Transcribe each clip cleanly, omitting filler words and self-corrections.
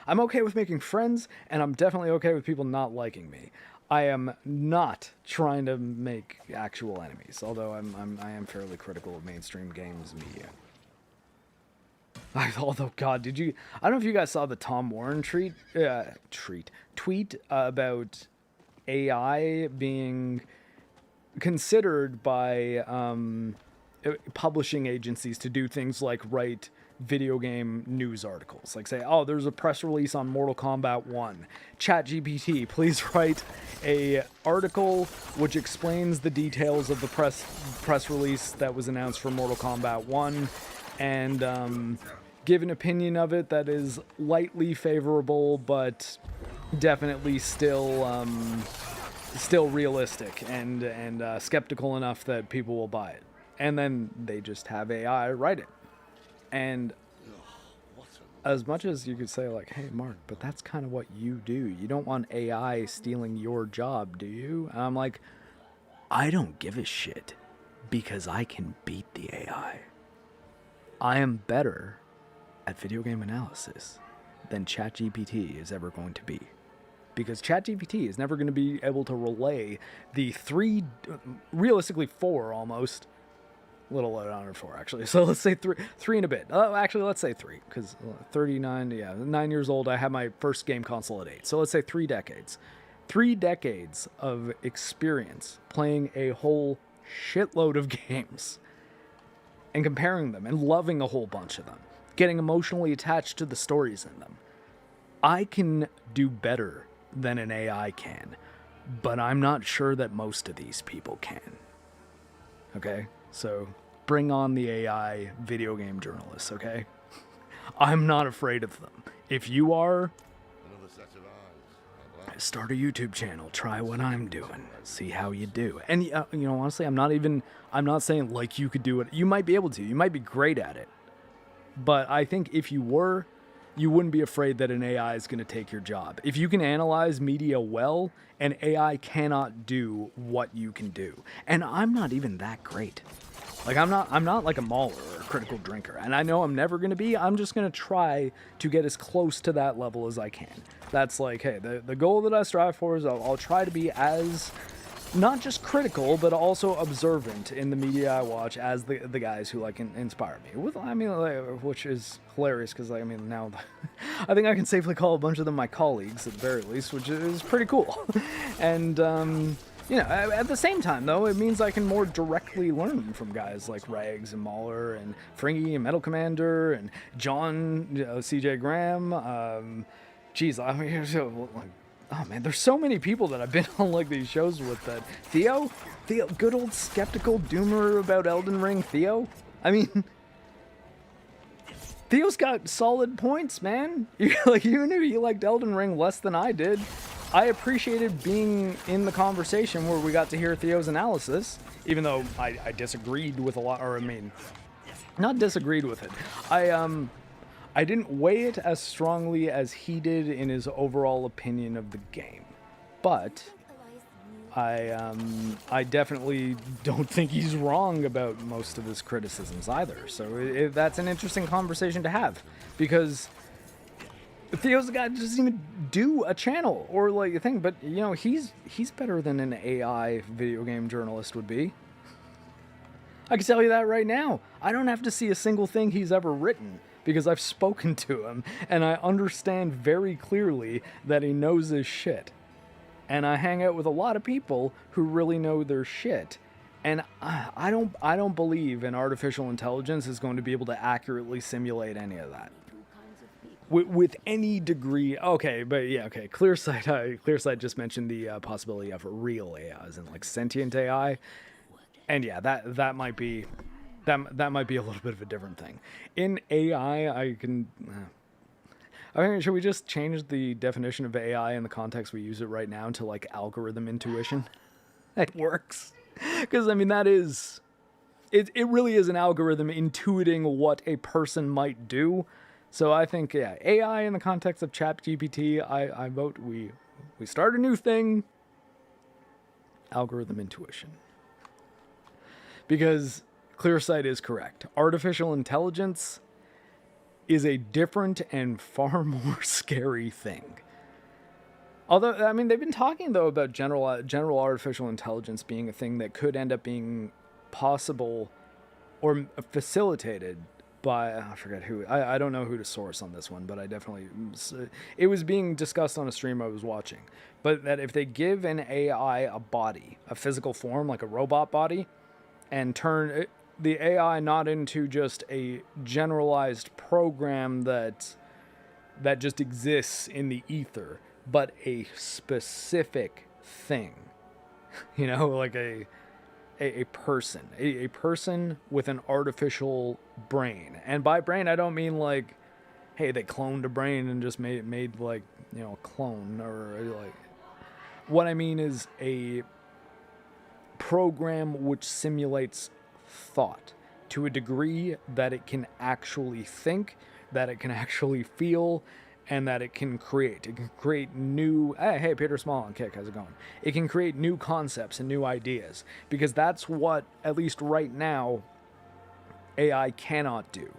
I'm okay with making friends, and I'm definitely okay with people not liking me. I am not trying to make actual enemies, although I am fairly critical of mainstream games media. Although, God, I don't know if you guys saw the Tom Warren tweet about AI being considered by publishing agencies to do things like write video game news articles. Like say, oh, there's a press release on Mortal Kombat 1. ChatGPT, please write a article which explains the details of the press release that was announced for Mortal Kombat 1 and give an opinion of it that is lightly favorable but definitely still realistic and skeptical enough that people will buy it. And then they just have AI write it. And as much as you could say, like, hey, Mark, but that's kind of what you do. You don't want AI stealing your job, do you? And I'm like, I don't give a shit because I can beat the AI. I am better at video game analysis than ChatGPT is ever going to be. Because ChatGPT is never going to be able to relay the realistically four almost, a little under 4 actually. So let's say three and a bit. Actually, let's say 3 because 39. Yeah, 9 years old. I had my first game console at 8. So let's say 3 decades. 3 decades of experience playing a whole shitload of games and comparing them and loving a whole bunch of them, getting emotionally attached to the stories in them. I can do better than an AI can, but I'm not sure that most of these people can. Okay? So bring on the AI video game journalists, okay? I'm not afraid of them. If you are, start a YouTube channel, try what I'm doing, see how you do. And honestly, I'm not saying like you could do it. You might be able to. You might be great at it. But I think if you were, you wouldn't be afraid that an AI is going to take your job. If you can analyze media well, an AI cannot do what you can do. And I'm not even that great. Like I'm not like a mauler or a critical drinker. And I know I'm never going to be. I'm just going to try to get as close to that level as I can. That's like, hey, the goal that I strive for is I'll try to be as not just critical, but also observant in the media I watch as the guys who like inspire me. Which is hilarious because now I think I can safely call a bunch of them my colleagues at the very least, which is pretty cool. And at the same time though, it means I can more directly learn from guys like Rags and Mauler and Fringy and Metal Commander and John, CJ Graham. Oh man, there's so many people that I've been on like these shows with. That Theo, good old skeptical doomer about Elden Ring. Theo, Theo's got solid points, man. You knew you liked Elden Ring less than I did. I appreciated being in the conversation where we got to hear Theo's analysis, even though I disagreed with a lot, not disagreed with it. I didn't weigh it as strongly as he did in his overall opinion of the game, but I definitely don't think he's wrong about most of his criticisms either. So that's an interesting conversation to have, because Theo's the guy that doesn't even do a channel or like a thing, but he's better than an AI video game journalist would be. I can tell you that right now. I don't have to see a single thing he's ever written, because I've spoken to him, and I understand very clearly that he knows his shit. And I hang out with a lot of people who really know their shit. And I don't believe an artificial intelligence is going to be able to accurately simulate any of that. With any degree. Okay, but yeah, okay. Clearsight just mentioned the possibility of real AI, as in like sentient AI. And yeah, that might be... That might be a little bit of a different thing. In AI, should we just change the definition of AI in the context we use it right now to like algorithm intuition? That works. Because that is... It really is an algorithm intuiting what a person might do. So I think, yeah, AI in the context of ChatGPT, I vote we start a new thing. Algorithm intuition. Because... Clearsight is correct. Artificial intelligence is a different and far more scary thing. Although, I mean, they've been talking, though, about general artificial intelligence being a thing that could end up being possible or facilitated by, I forget who, I don't know who to source on this one, but I definitely, it was being discussed on a stream I was watching. But that if they give an AI a body, a physical form, like a robot body, and turn the AI not into just a generalized program that just exists in the ether, but a specific thing, like a person, a person with an artificial brain. And by brain, I don't mean like, hey, they cloned a brain and just made like, a clone, or like, what I mean is a program which simulates thought to a degree that it can actually think, that it can actually feel, and that it can create. It can create new, hey, Peter Small on Kick, how's it going? It can create new concepts and new ideas, because that's what, at least right now, AI cannot do.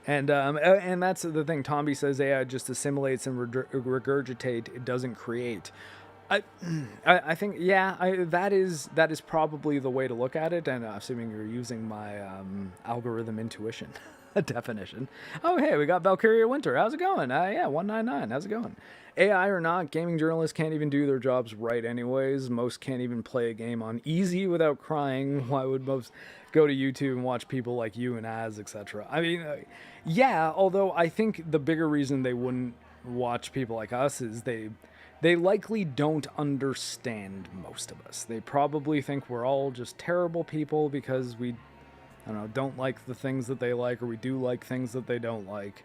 And that's the thing. Tomby says AI just assimilates and regurgitate. It doesn't create. I think, yeah, that is probably the way to look at it. And assuming you're using my algorithm intuition definition. Oh, hey, we got Valkyria Winter. How's it going? Yeah, 199. How's it going? AI or not, gaming journalists can't even do their jobs right anyways. Most can't even play a game on easy without crying. Why would most go to YouTube and watch people like you and Az, etc.? I mean, yeah, although I think the bigger reason they wouldn't watch people like us is they likely don't understand most of us. They probably think we're all just terrible people because we, I don't know, don't like the things that they like, or we do like things that they don't like.